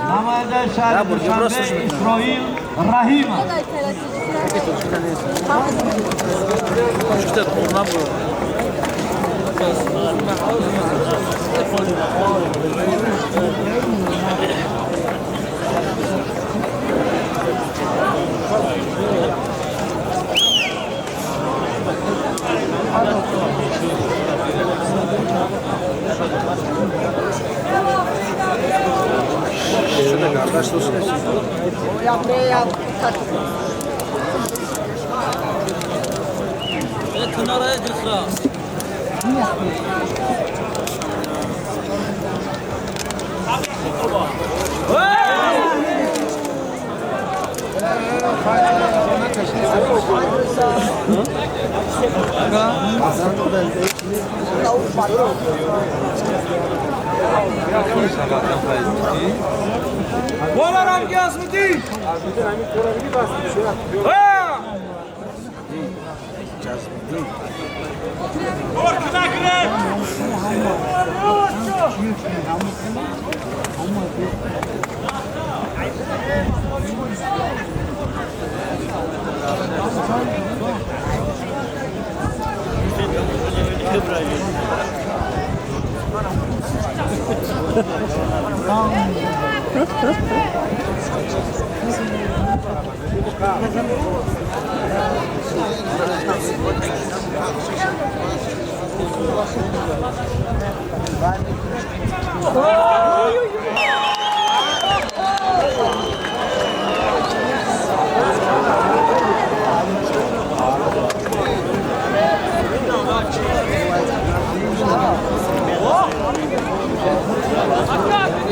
نماینده شهر دوشنبه اسرائیل رحیم Şurada kardeş dostum. Tınaraya dıkra. Valla ramki asmeti.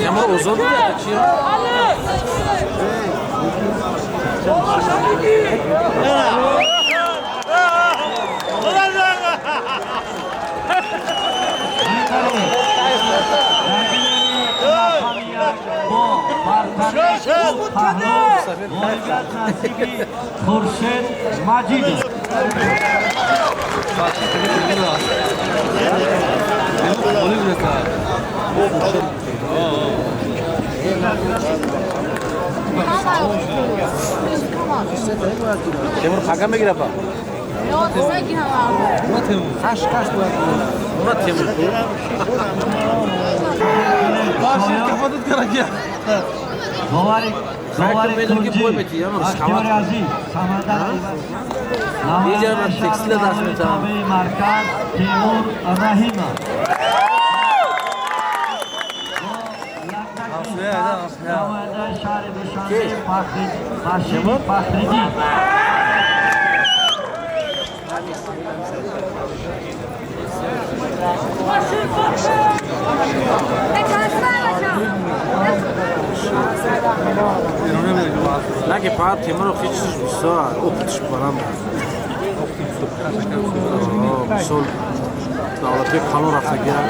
Ama uzun da açıyor. خورشید مجید Temur fakam بگیره با. خش خش باید. اونا تیمور کو. باشه تفاوت کرده. مبارک مبارک کنجی اختیار عزیز سمندر یه جا من تکستیل دست میتونم. مرکز تیمور رحیمه نماینده شهر دوشنبه فخریدی نه که پار تیمور رو خیچش بسا اپتش برام بسول دولتی کانون رفته گیرم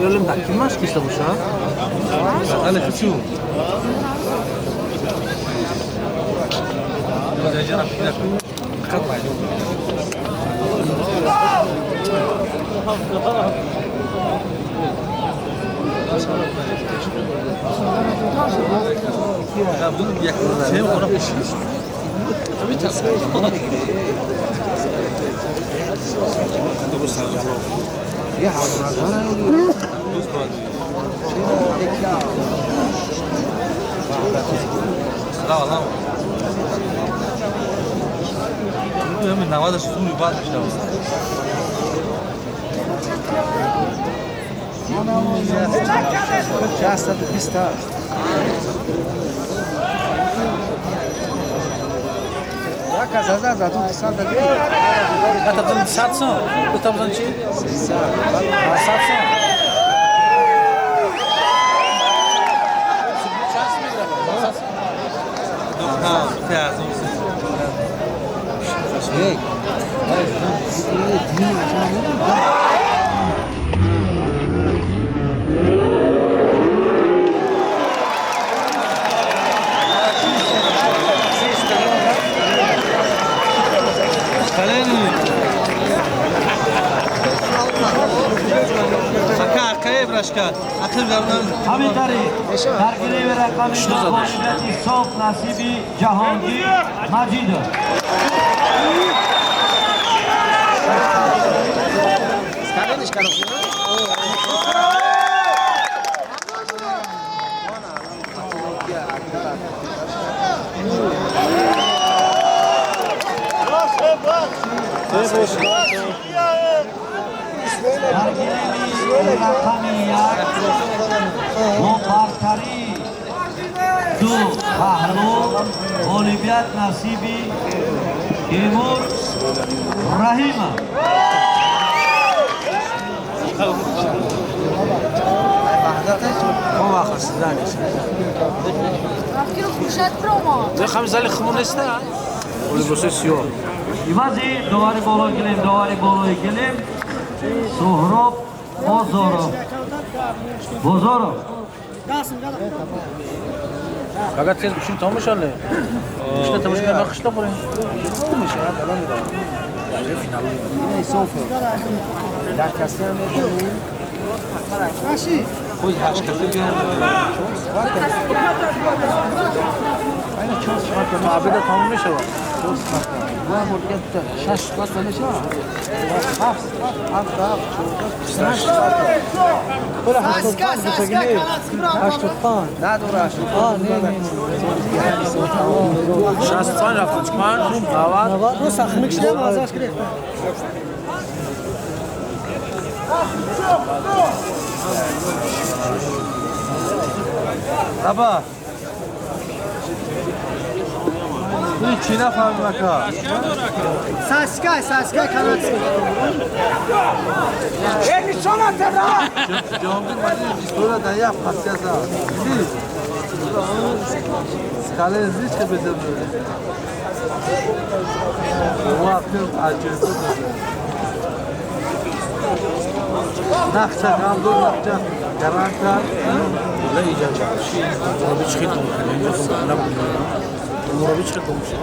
Yolum da kim var ki işte bu şu an? Hadi küçük. من نوادش سوی بعد میشه Часто 200. Estamos 700. Estamos antigos. 700. همین طریق درگیری به رقم جمهوریت صاف نصیبی جهانگیر مجید درگیری رقم یک و برتری دو پهلو غالبیت نصیبی تیمور رحیم ما خستانش. ده خمسة خمونسته. ولی بسه سیاه. ایمازی دوباره بالا گلیم سهراب بازارو فقط تیز بشیم تمام شاله. işte تمام شده نخشته بریم. میشه الان میدم. فینال. این سوفه. در کاسته میشیم. ماشی. خوش هاش کسی بیار. اینا چون شما معبد تمام میشه. ما مرکز 6 قط نمیشه. هفت. برای 85 نه دور 85 نه 65 رفتم چکمان 90 رو سخنک شدم ازش گرفتم بابا این چی نفهمیم اکا ساسکای kanat. Eni sona terra. جامعه مجید دیستورا دنیا خاصیت ها سکاله ازیش که بده بره او اقتیم عجیب نقشه هم دور نقشه گران کار لا ایجاد شد مربی چخیل دم کنه مربی چخیل دم شد